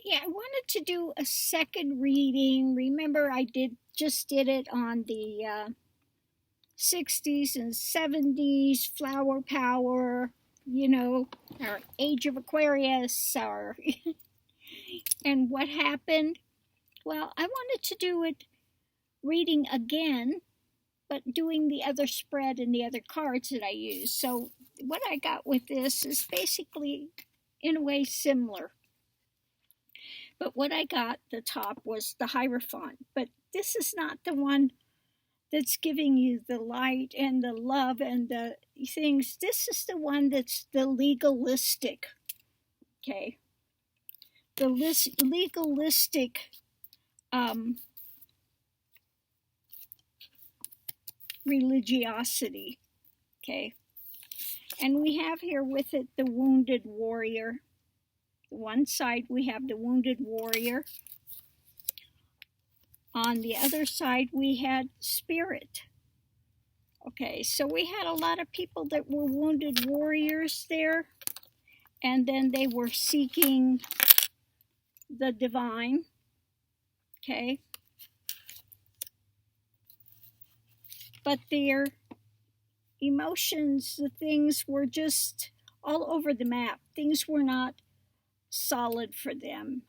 Yeah, I wanted to do a second reading. Remember, I just did it on the 60s and 70's flower power, our age of Aquarius, or and what happened. Well, I wanted to do it reading again, but doing the other spread and the other cards that I used. So what I got with this is basically, in a way, similar. But what I got, the top, was the Hierophant. But this is not the one that's giving you the light and the love and the things. This is the one that's the legalistic, okay? The legalistic religiosity, okay? And we have here with it the wounded warrior. One side we have the wounded warrior. On the other side we had spirit. Okay, so we had a lot of people that were wounded warriors there, and then they were seeking the divine, okay? But their emotions, the things were just all over the map. Things were not solid for them.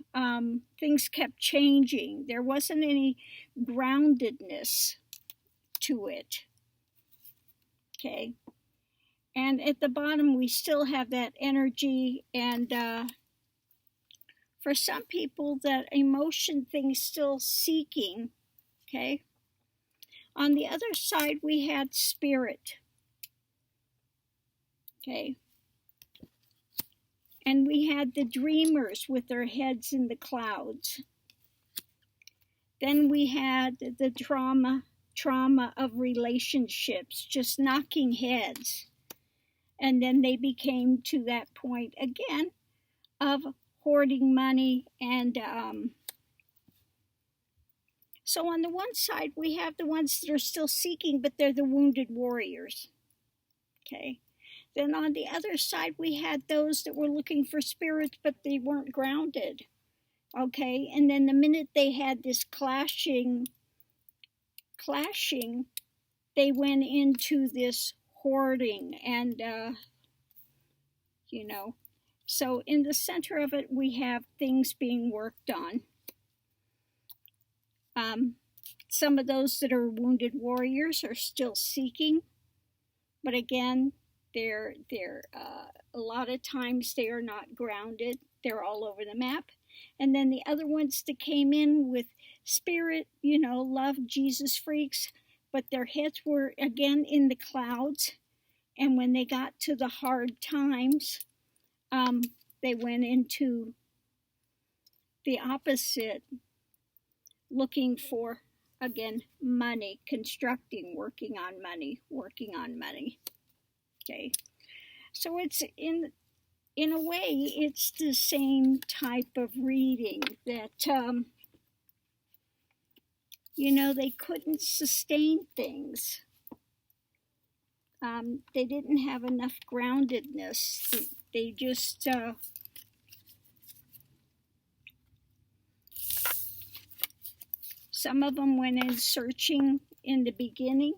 Things kept changing. There wasn't any groundedness to it. Okay. And at the bottom, we still have that energy. And for some people, that emotion thing still seeking. Okay. On the other side, we had spirit. Okay. And we had the dreamers with their heads in the clouds. Then we had the trauma of relationships, just knocking heads. And then they became to that point again of hoarding money. And so on the one side, we have the ones that are still seeking, but they're the wounded warriors. Okay. Then on the other side, we had those that were looking for spirits, but they weren't grounded. Okay, and then the minute they had this clashing, they went into this hoarding and, So in the center of it, we have things being worked on. Some of those that are wounded warriors are still seeking, but again, they're a lot of times they are not grounded. They're all over the map. And then the other ones that came in with spirit, love, Jesus freaks, but their heads were again in the clouds. And when they got to the hard times, they went into the opposite, looking for, again, money, constructing, working on money. Okay, so it's in a way, it's the same type of reading that, they couldn't sustain things. They didn't have enough groundedness. They just, some of them went in searching in the beginning.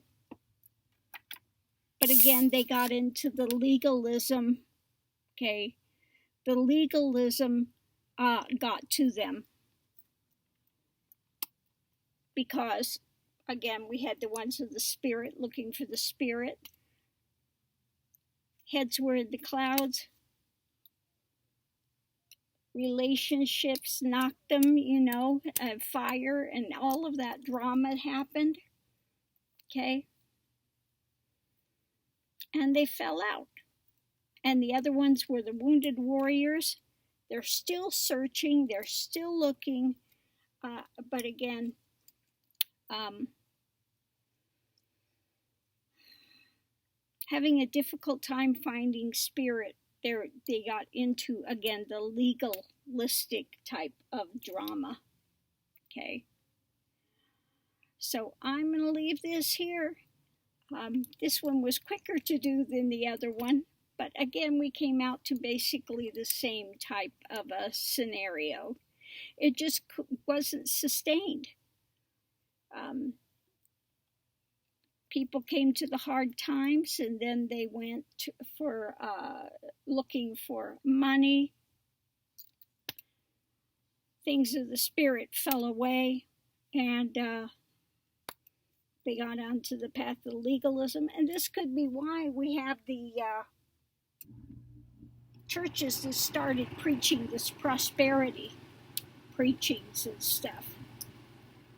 But again, they got into the legalism, okay? The legalism got to them. Because, again, we had the ones of the spirit looking for the spirit. Heads were in the clouds. Relationships knocked them, fire and all of that drama happened, okay? And they fell out. And the other ones were the wounded warriors. They're still searching, they're still looking, but again, having a difficult time finding spirit. They got into, again, the legalistic type of drama, okay? So I'm going to leave this here. This one was quicker to do than the other one, but again, we came out to basically the same type of a scenario. It just wasn't sustained. People came to the hard times, and then they went for looking for money. Things of the spirit fell away, and they got onto the path of legalism. And this could be why we have the churches that started preaching this prosperity preachings and stuff.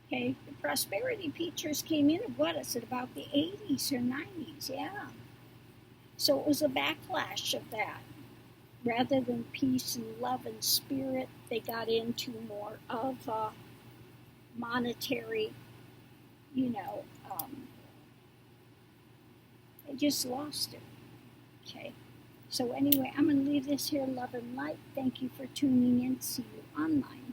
Okay, the prosperity preachers came in, what is it, about the 80s or 90s, yeah. So it was a backlash of that. Rather than peace and love and spirit, they got into more of monetary, they just lost it. Okay, so anyway, I'm going to leave this here, love and light. Thank you for tuning in. See you online.